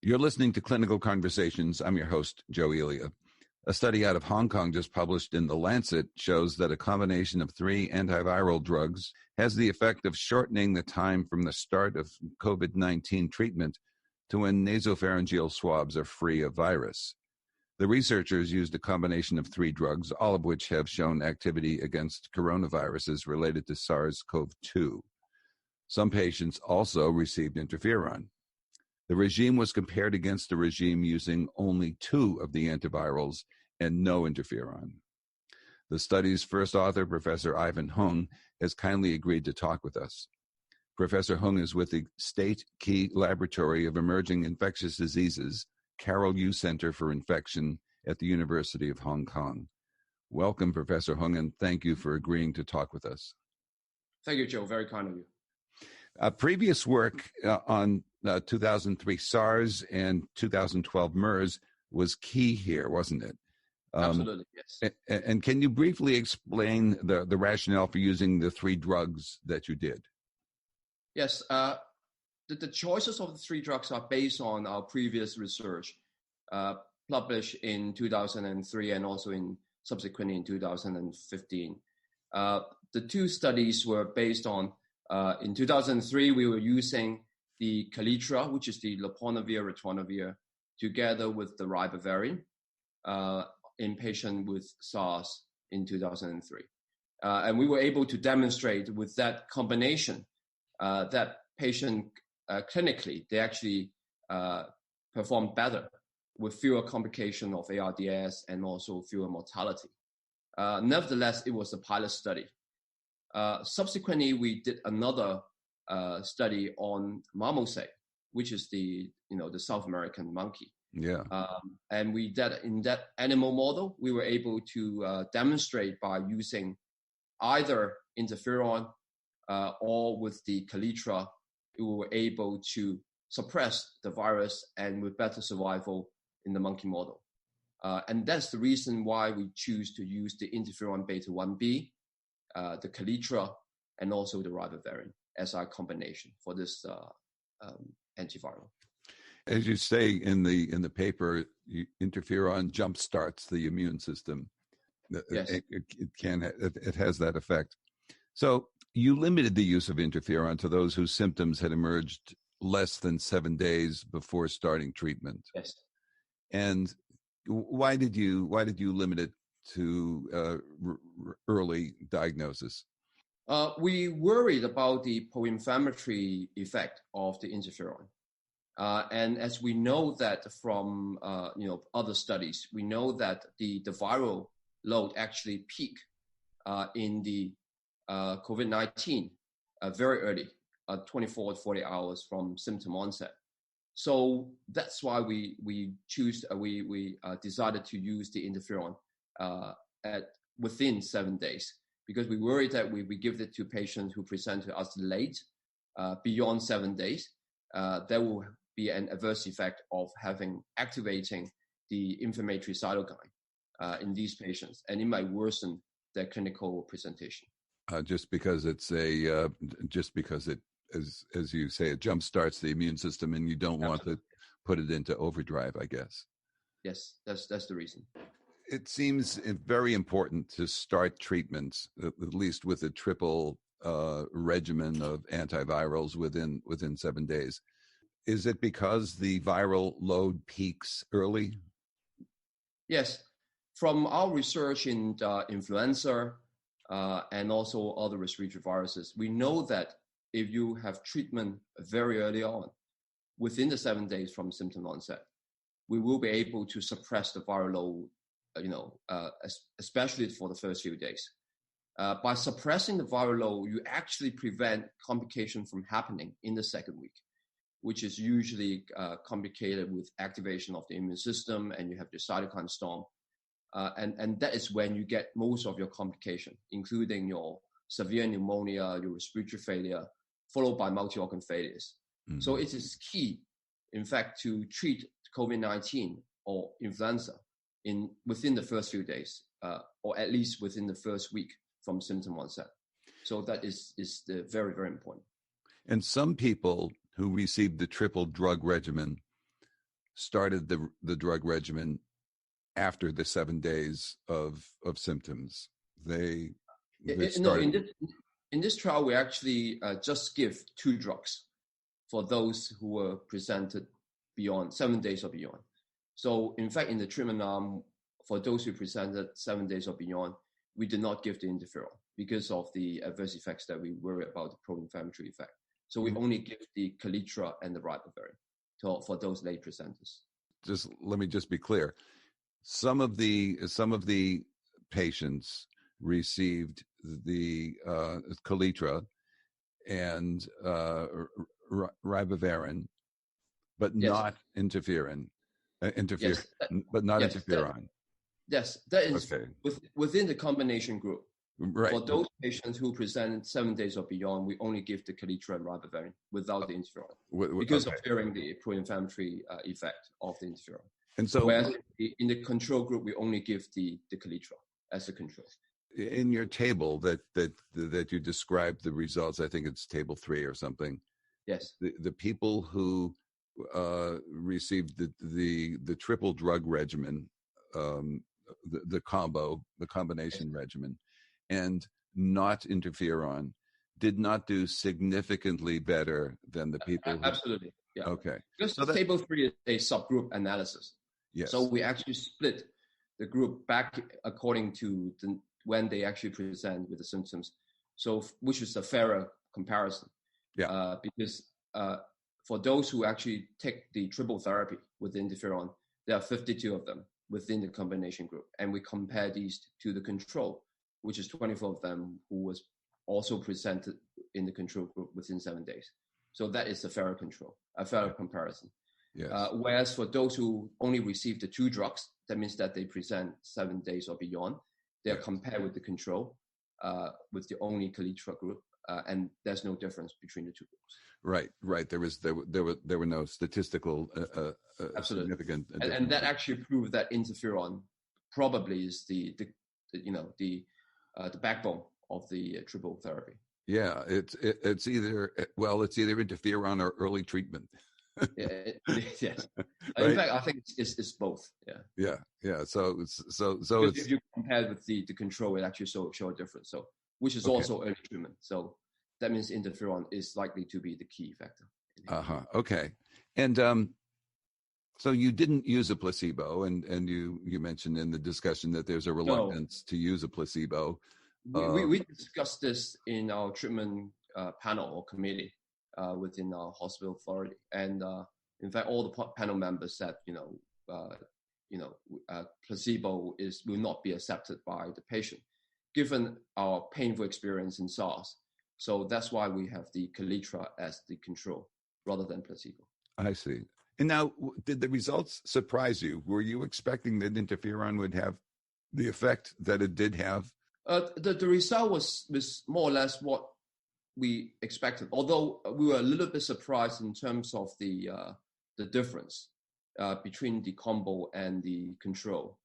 You're listening to Clinical Conversations. I'm your host, Joe Elia. A study out of Hong Kong just published in The Lancet shows that a combination of 3 antiviral drugs has the effect of shortening the time from the start of COVID-19 treatment to when nasopharyngeal swabs are free of virus. The researchers used a combination of 3 drugs, all of which have shown activity against coronaviruses related to SARS-CoV-2. Some patients also received interferon. The regime was compared against a regime using only 2 of the antivirals and no interferon. The study's first author, Professor Ivan Hung, has kindly agreed to talk with us. Professor Hung is with the State Key Laboratory of Emerging Infectious Diseases, Carroll U Center for Infection at the University of Hong Kong. Welcome, Professor Hung, and thank you for agreeing to talk with us. Thank you, Joe. Very kind of you. Previous work on 2003 SARS and 2012 MERS was key here, wasn't it? Absolutely, yes. And can you briefly explain the rationale for using the 3 drugs that you did? Yes. The choices of the 3 drugs are based on our previous research published in 2003 and also subsequently in 2015. The 2 studies were based on in 2003, we were using the Kaletra, which is the lopinavir, ritonavir, together with the ribavirin in patients with SARS in 2003. And we were able to demonstrate with that combination that patient clinically, they actually performed better with fewer complications of ARDS and also fewer mortality. Nevertheless, it was a pilot study. Subsequently, we did another study on marmoset, which is the South American monkey. Yeah. And we did in that animal model, we were able to demonstrate by using either interferon or with the Kaletra, we were able to suppress the virus and with better survival in the monkey model. And that's the reason why we choose to use the interferon beta 1b, the Kaletra, and also the ribavirin as our combination for this antiviral. As you say in the paper, interferon jumpstarts the immune system. Yes. It has that effect. So you limited the use of interferon to those whose symptoms had emerged less than 7 days before starting treatment. Yes. And why did you limit it to early diagnosis? We worried about the pro-inflammatory effect of the interferon. And as we know that from other studies, we know that the viral load actually peak in the COVID-19 very early, 24 to 40 hours from symptom onset. So that's why we decided to use the interferon within 7 days, because we worried that we give it to patients who present to us late, beyond 7 days, there will be an adverse effect of activating the inflammatory cytokine in these patients, and it might worsen their clinical presentation. Just because it, as you say, it jumpstarts the immune system, and you don't want to put it into overdrive, I guess. Yes, that's the reason. It seems very important to start treatments, at least with a triple regimen of antivirals within 7 days. Is it because the viral load peaks early? Yes. From our research in influenza and also other respiratory viruses, we know that if you have treatment very early on, within the 7 days from symptom onset, we will be able to suppress the viral load, especially for the first few days. By suppressing the viral load, you actually prevent complications from happening in the second week, which is usually complicated with activation of the immune system, and you have the cytokine storm. And that is when you get most of your complication, including your severe pneumonia, your respiratory failure, followed by multi-organ failures. Mm-hmm. So it is key, in fact, to treat COVID-19 or influenza within the first few days, or at least within the first week from symptom onset. So that is very, very important. And some people who received the triple drug regimen started the drug regimen after the 7 days of symptoms. They started. No, in this trial, we actually just give 2 drugs for those who were presented beyond 7 days or beyond. So in fact, in the treatment arm, for those who presented 7 days or beyond, we did not give the interferon because of the adverse effects that we worry about, the pro-inflammatory effect. So we only give the Kaletra and the ribavirin for those late presenters. Let me be clear. Some of the patients received the Kaletra and ribavirin, but yes. not interferon. Yes, but not interferon. That is okay. Within the combination group. Right. For those patients who presented 7 days or beyond, we only give the Kaletra and ribavirin without the interferon because of fearing the pro-inflammatory effect of the interferon. And so, whereas in the control group, we only give the Kaletra as a control. In your table that you described the results, I think it's table 3 or something. Yes. The people who received the triple drug regimen, the combination regimen, and not interferon, did not do significantly better than the people. Absolutely. Yeah. Okay. Because table 3 is a subgroup analysis. Yes. So we actually split the group back according to when they actually present with the symptoms. So which is a fairer comparison. Yeah. Because for those who actually take the triple therapy with interferon, there are 52 of them within the combination group. And we compare these to the control, which is 24 of them who was also presented in the control group within 7 days. So that is a fairer comparison. Yes. Whereas for those who only receive the 2 drugs, that means that they present 7 days or beyond. They're compared with the control, with the only Kaletra group, and there's no difference between the 2 groups. Right. There were no statistical significant differences. And that actually proved that interferon probably is the backbone of the triple therapy. Yeah, it's either interferon or early treatment. Yes. Right? In fact, I think it's both. Yeah. So if you compare with the control, it actually show a difference. So which is also early treatment. So that means interferon is likely to be the key factor. Okay. And so you didn't use a placebo, and you mentioned in the discussion that there's a reluctance to use a placebo. We discussed this in our treatment panel or committee within our hospital authority, and in fact, all the panel members said, placebo will not be accepted by the patient, given our painful experience in SARS. So that's why we have the Kaletra as the control rather than placebo. I see. And now, did the results surprise you? Were you expecting that interferon would have the effect that it did have? The result was more or less what we expected, although we were a little bit surprised in terms of the difference between the combo and the control,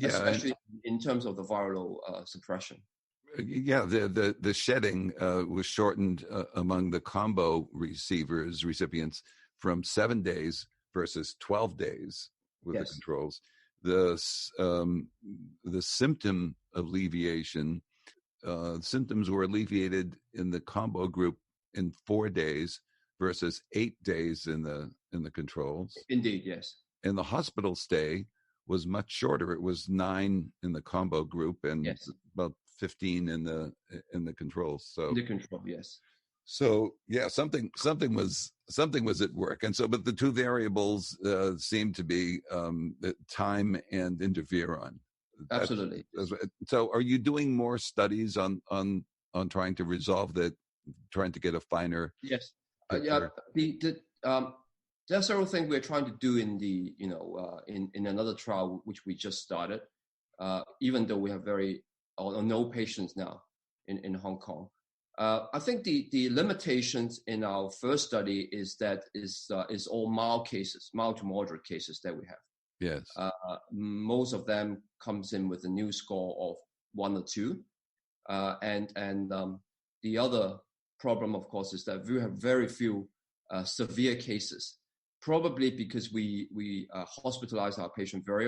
especially in terms of the viral suppression. Yeah, the shedding was shortened among the combo recipients from 7 days versus 12 days with the controls. The symptom alleviation, symptoms were alleviated in the combo group in 4 days versus 8 days in the controls. Indeed, yes. And the hospital stay was much shorter. It was 9 in the combo group and about 15 in the controls. So in the control, yes. So yeah, something was at work, and so but the 2 variables seem to be time and interferon. Absolutely. So, are you doing more studies on trying to resolve trying to get a finer? Yes. There are several things we're trying to do in the in another trial which we just started. Even though we have no patients now in Hong Kong. I think the limitations in our first study is that is all mild to moderate cases that we have. Yes. Most of them comes in with a new score of 1 or 2, and the other problem, of course, is that we have very few severe cases probably because we hospitalize our patient very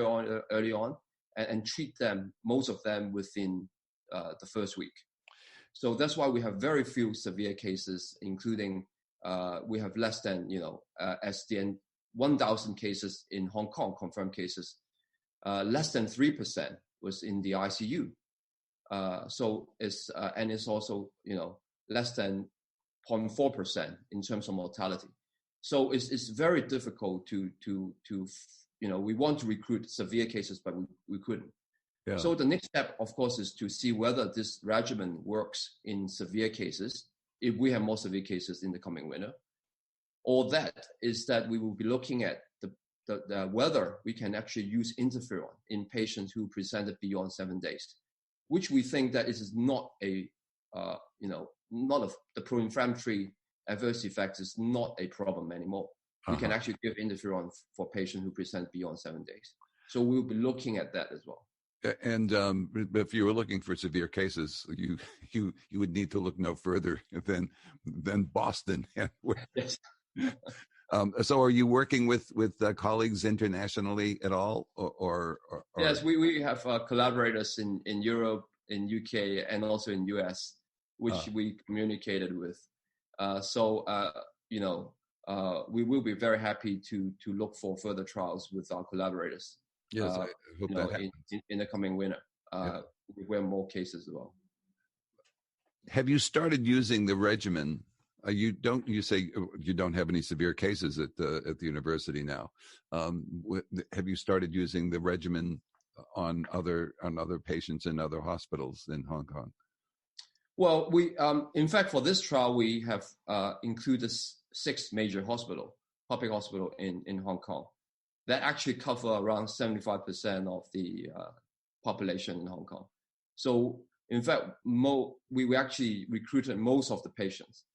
early on and treat them, most of them within the first week. So that's why we have very few severe cases, including we have less than, SDN 1,000 cases in Hong Kong, confirmed cases. Less than 3% was in the ICU. So it's and it's also, less than 0.4% in terms of mortality. So it's very difficult to we want to recruit severe cases, but we couldn't. Yeah. So the next step, of course, is to see whether this regimen works in severe cases, if we have more severe cases in the coming winter. Or that is that we will be looking at the whether we can actually use interferon in patients who presented beyond 7 days, which we think that it is not a, not of the pro-inflammatory adverse effects is not a problem anymore. We can actually give interferon for patients who present beyond 7 days. So we'll be looking at that as well. And if you were looking for severe cases, you would need to look no further than Boston. Yes. So are you working with colleagues internationally at all? Or Yes, we have collaborators in Europe, in UK, and also in US, which we communicated with. We will be very happy to look for further trials with our collaborators. Yes, I hope that happens. In the coming winter. We have more cases as well. Have you started using the regimen? You say you don't have any severe cases at the university now. Have you started using the regimen on other patients in other hospitals in Hong Kong? Well, we in fact for this trial we have included 6 major public hospital in Hong Kong that actually cover around 75% of the population in Hong Kong. So in fact, we actually recruited most of the patients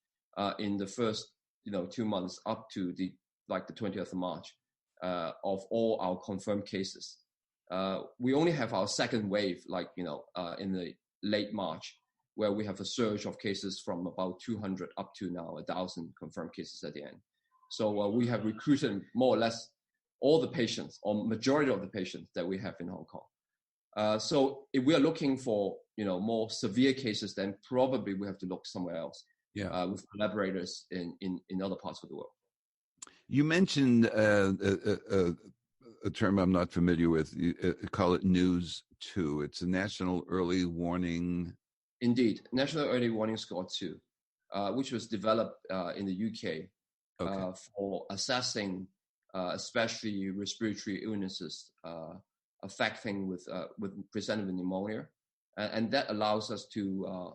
in the first 2 months up to the 20th of March of all our confirmed cases. We only have our second wave in the late March, where we have a surge of cases from about 200 up to now 1,000 confirmed cases at the end. So we have recruited more or less all the patients, or majority of the patients that we have in Hong Kong. So if we are looking for more severe cases, then probably we have to look somewhere else. Yeah, with collaborators in other parts of the world. You mentioned a term I'm not familiar with. You call it News 2. It's a National Early Warning. Indeed, National Early Warning Score 2, which was developed in the UK for assessing especially respiratory illnesses affecting with presenting with pneumonia, and that allows us to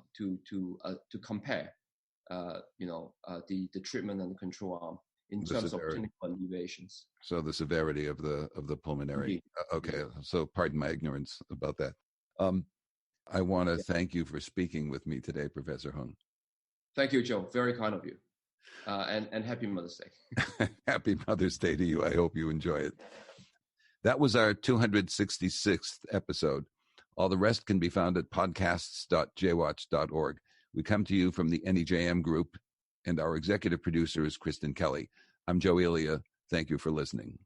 compare the treatment and the control arm in terms of clinical alleviations. So the severity of the pulmonary. Okay, so pardon my ignorance about that. I want to thank you for speaking with me today, Professor Hung. Thank you, Joe. Very kind of you. And happy Mother's Day. Happy Mother's Day to you. I hope you enjoy it. That was our 266th episode. All the rest can be found at podcasts.jwatch.org. We come to you from the NEJM group, and our executive producer is Kristen Kelly. I'm Joe Elia. Thank you for listening.